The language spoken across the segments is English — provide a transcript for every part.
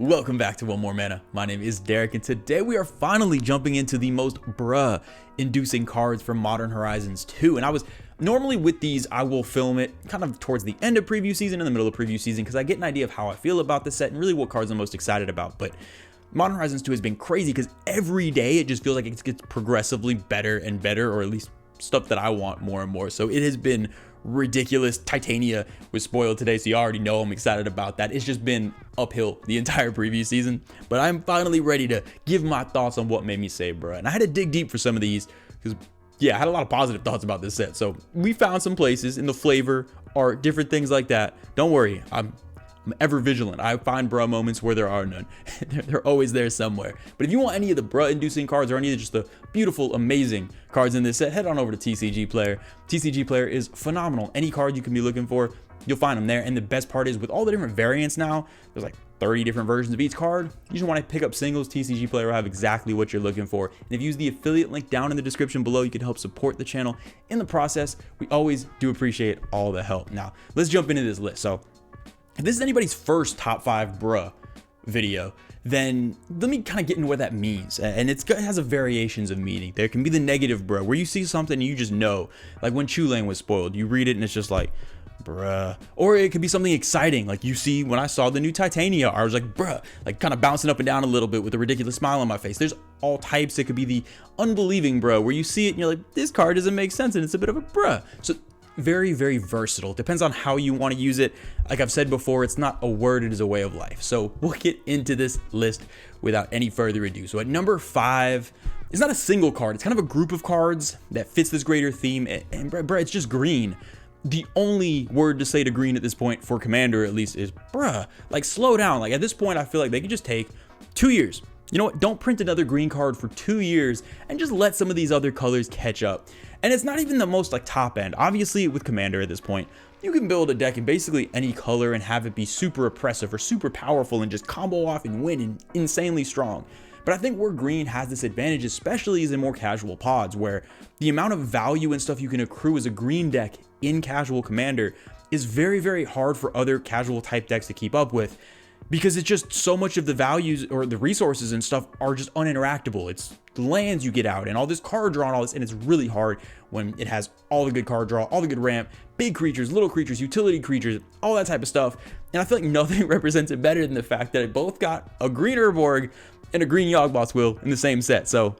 Welcome back to One More Mana. My name is Derek, and today we are finally jumping into the most inducing cards from Modern Horizons 2. And normally with these, I will film it kind of towards the end of preview season, in the middle of preview season, because I get an idea of how I feel about the set and really what cards I'm most excited about. But Modern Horizons 2 has been crazy because every day it just feels like it gets progressively better and better, or at least stuff that I want more and more. So it has been ridiculous. Titania was spoiled today, so you already know I'm excited about that. It's just been uphill the entire preview season, but I'm finally ready to give my thoughts on what made me say bruh. And I had to dig deep for some of these because I had a lot of positive thoughts about this set. So we found some places in the flavor, art, different things like that. Don't worry, I'm ever vigilant. I find bruh moments where there are none. They're always there somewhere. But if you want any of the bruh inducing cards or any of just the beautiful, amazing cards in this set, head on over to TCG Player. TCG Player is phenomenal. Any card you can be looking for, you'll find them there. And the best part is with all the different variants now, there's like 30 different versions of each card. You just want to pick up singles, TCG Player will have exactly what you're looking for. And if you use the affiliate link down in the description below, you can help support the channel in the process. We always do appreciate all the help. Now, let's jump into this list. So if this is anybody's first top 5 bruh video, then let me kind of get into what that means. And it has a variations of meaning. There can be the negative bruh, where you see something and you just know, like when Chulane was spoiled, you read it and it's just like, bruh. Or it could be something exciting, like you see when I saw the new Titania, I was like, bruh, like kind of bouncing up and down a little bit with a ridiculous smile on my face. There's all types. It could be the unbelieving bruh, where you see it and you're like, this card doesn't make sense and it's a bit of a bruh. So very, very versatile. Depends on how you want to use it. Like I've said before, it's not a word, it is a way of life. So we'll get into this list without any further ado. So at number 5, it's not a single card, it's kind of a group of cards that fits this greater theme. And bruh, it's just green. The only word to say to green at this point, for Commander at least, is bruh. Like, slow down. Like at this point, I feel like they could just take 2 years. You know what? Don't print another green card for 2 years and just let some of these other colors catch up. And it's not even the most like top end. Obviously with Commander at this point, you can build a deck in basically any color and have it be super oppressive or super powerful and just combo off and win and insanely strong. But I think where green has this advantage, especially is in more casual pods, where the amount of value and stuff you can accrue as a green deck in casual Commander is very, very hard for other casual type decks to keep up with. Because it's just so much of the values or the resources and stuff are just uninteractable. It's the lands you get out and all this card draw and all this, and it's really hard when it has all the good card draw, all the good ramp, big creatures, little creatures, utility creatures, all that type of stuff. And I feel like nothing represents it better than the fact that it both got a green Urborg and a green Yawgmoth's Will in the same set. So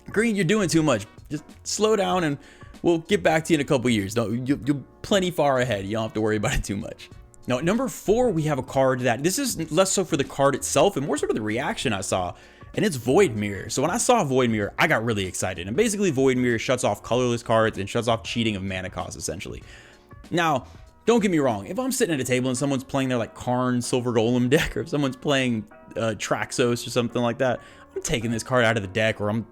green, you're doing too much. Just slow down and we'll get back to you in a couple years. You're plenty far ahead. You don't have to worry about it too much. Now, at number 4, we have a card that, this is less so for the card itself and more sort of the reaction I saw, and it's Void Mirror. So when I saw Void Mirror, I got really excited. And basically, Void Mirror shuts off colorless cards and shuts off cheating of mana cost, essentially. Now, don't get me wrong. If I'm sitting at a table and someone's playing their like Karn Silver Golem deck, or if someone's playing Traxos or something like that, I'm taking this card out of the deck, or I'm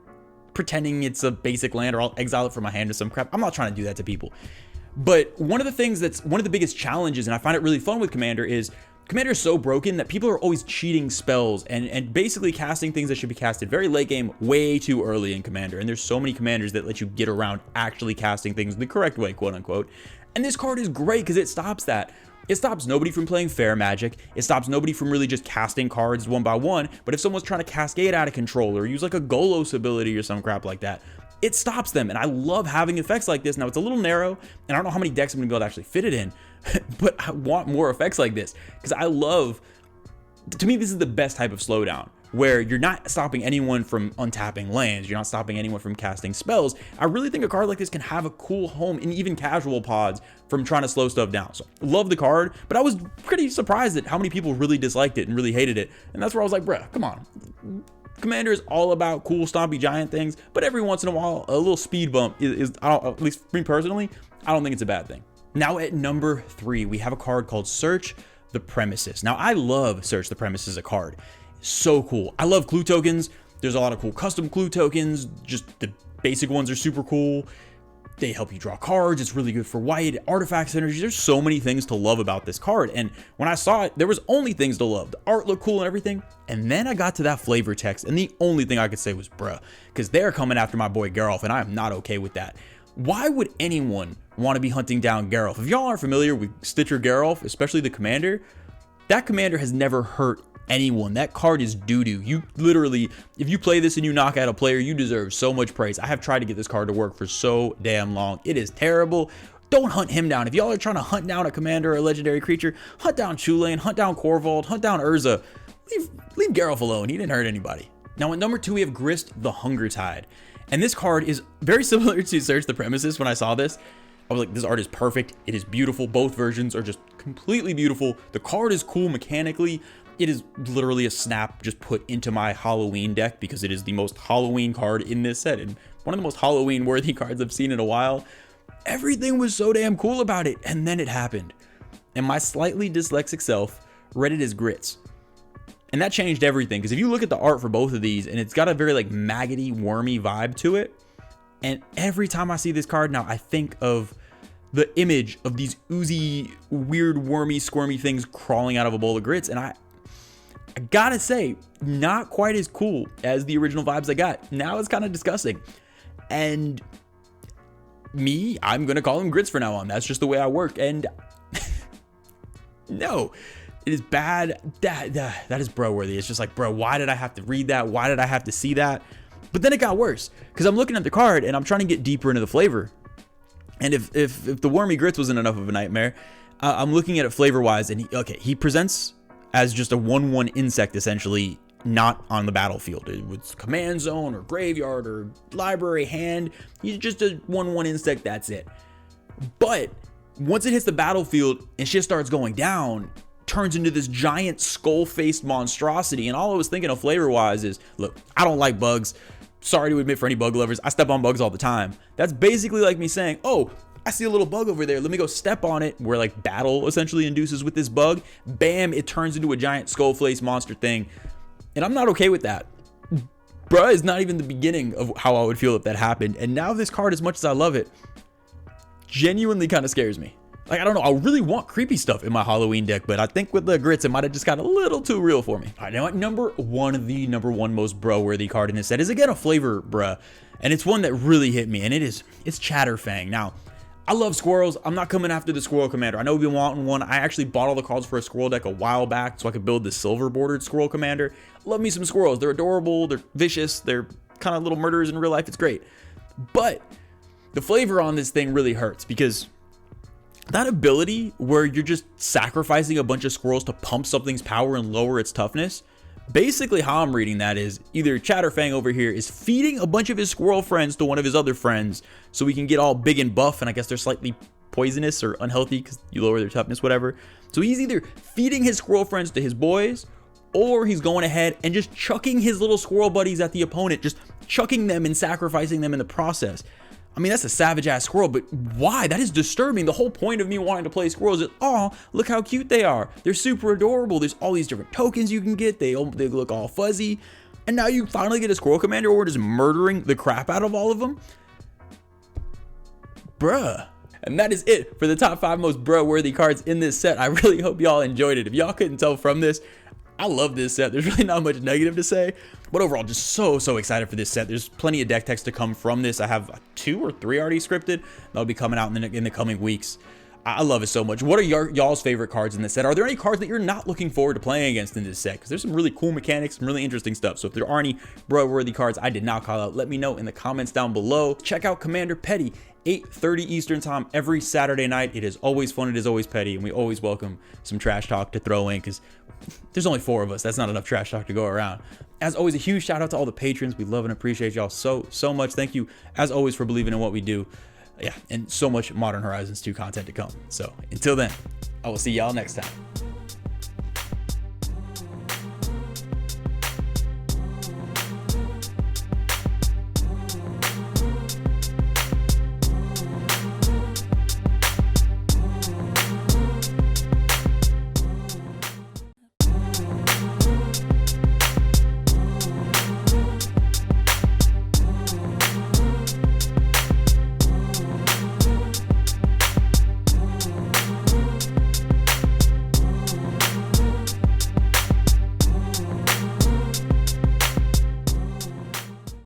pretending it's a basic land, or I'll exile it from my hand or some crap. I'm not trying to do that to people. But one of the things that's one of the biggest challenges, and I find it really fun with Commander, is Commander is so broken that people are always cheating spells and basically casting things that should be casted very late game way too early in Commander. And there's so many commanders that let you get around actually casting things the correct way, quote unquote. And this card is great because it stops that. It stops nobody from playing fair magic. It stops nobody from really just casting cards one by one. But if someone's trying to cascade out of control or use like a Golos ability or some crap like that, it stops them. And I love having effects like this. Now it's a little narrow and I don't know how many decks I'm gonna be able to actually fit it in, but I want more effects like this because I love, to me, this is the best type of slowdown where you're not stopping anyone from untapping lands. You're not stopping anyone from casting spells. I really think a card like this can have a cool home in even casual pods from trying to slow stuff down. So love the card, but I was pretty surprised at how many people really disliked it and really hated it. And that's where I was like, bruh, come on. Commander is all about cool stompy giant things, but every once in a while a little speed bump is at least for me personally, I don't think it's a bad thing. Now at number 3, we have a card called Search the Premises. Now I love Search the Premises as a card. So cool. I love clue tokens. There's a lot of cool custom clue tokens. Just the basic ones are super cool. They help you draw cards. It's really good for white, artifact synergy. There's so many things to love about this card. And when I saw it, there was only things to love. The art looked cool and everything. And then I got to that flavor text, and the only thing I could say was bruh, because they're coming after my boy Geralf, and I am not okay with that. Why would anyone want to be hunting down Geralf? If y'all aren't familiar with Stitcher Geralf, especially the commander, that commander has never hurt anyone. That card is doo-doo. You literally, if you play this and you knock out a player, you deserve so much praise. I have tried to get this card to work for so damn long. It is terrible. Don't hunt him down. If y'all are trying to hunt down a commander or a legendary creature, hunt down Chulane, hunt down Corvold, hunt down Urza. Leave Geralf alone. He didn't hurt anybody. Now at number 2, we have Grist, the Hunger Tide. And this card is very similar to Search the Premises. When I saw this, I was like, this art is perfect. It is beautiful. Both versions are just completely beautiful. The card is cool mechanically. It is literally a snap just put into my Halloween deck because it is the most Halloween card in this set and one of the most Halloween worthy cards I've seen in a while. Everything was so damn cool about it, and then it happened. And my slightly dyslexic self read it as grits. And that changed everything, because if you look at the art for both of these, and it's got a very like maggoty, wormy vibe to it, and every time I see this card now, I think of the image of these oozy, weird, wormy, squirmy things crawling out of a bowl of grits, and I gotta say, not quite as cool as the original vibes I got. Now it's kind of disgusting. And I'm gonna call them grits for now on. That's just the way I work. And no, it is bad. That is bro worthy. It's just like, bro, why did I have to read that? Why did I have to see that? But then it got worse because I'm looking at the card and I'm trying to get deeper into the flavor. And if the wormy grits wasn't enough of a nightmare, I'm looking at it flavor wise, and he presents as just a 1/1 insect essentially, not on the battlefield. It was command zone or graveyard or library hand. He's just a 1/1 insect. That's it. But once it hits the battlefield and shit starts going down, turns into this giant skull-faced monstrosity. And all I was thinking of flavor-wise is, look, I don't like bugs. Sorry to admit for any bug lovers, I step on bugs all the time. That's basically like me saying, oh, I see a little bug over there. Let me go step on it. Where like battle essentially induces with this bug. Bam, it turns into a giant skull-faced monster thing. And I'm not okay with that. Bruh is not even the beginning of how I would feel if that happened. And now this card, as much as I love it, genuinely kind of scares me. Like, I don't know, I really want creepy stuff in my Halloween deck, but I think with the grits, it might have just got a little too real for me. All right, now at number 1, the number 1 most bro-worthy card in this set is, again, a flavor bruh. And it's one that really hit me, and it's Chatterfang. Now, I love squirrels. I'm not coming after the squirrel commander. I know we've been wanting one. I actually bought all the cards for a squirrel deck a while back so I could build the silver bordered squirrel commander. Love me some squirrels. They're adorable. They're vicious. They're kind of little murderers in real life. It's great. But the flavor on this thing really hurts because that ability where you're just sacrificing a bunch of squirrels to pump something's power and lower its toughness, basically how I'm reading that is either Chatterfang over here is feeding a bunch of his squirrel friends to one of his other friends so we can get all big and buff, and I guess they're slightly poisonous or unhealthy because you lower their toughness, whatever. So he's either feeding his squirrel friends to his boys, or he's going ahead and just chucking his little squirrel buddies at the opponent, just chucking them and sacrificing them in the process. I mean, that's a savage ass squirrel, but why? That is disturbing. The whole point of me wanting to play squirrels is, oh, look how cute they are. They're super adorable. There's all these different tokens you can get. They look all fuzzy. And now you finally get a squirrel commander or just murdering the crap out of all of them. Bruh. And that is it for the top 5 most bro-worthy cards in this set. I really hope y'all enjoyed it. If y'all couldn't tell from this, I love this set. There's really not much negative to say, but overall, just so excited for this set. There's plenty of deck text to come from this. I have 2 or 3 already scripted. That'll be coming out in the coming weeks. I love it so much. What are y'all's favorite cards in this set? Are there any cards that you're not looking forward to playing against in this set? Because there's some really cool mechanics, some really interesting stuff. So if there are any bro-worthy cards I did not call out, let me know in the comments down below. Check out Commander Petty, 8:30 Eastern time every Saturday night. It is always fun. It is always petty. And we always welcome some trash talk to throw in because there's only 4 of us. That's not enough trash talk to go around. As always, a huge shout out to all the patrons. We love and appreciate y'all so much. Thank you, as always, for believing in what we do. Yeah, and so much Modern Horizons 2 content to come. So until then, I will see y'all next time.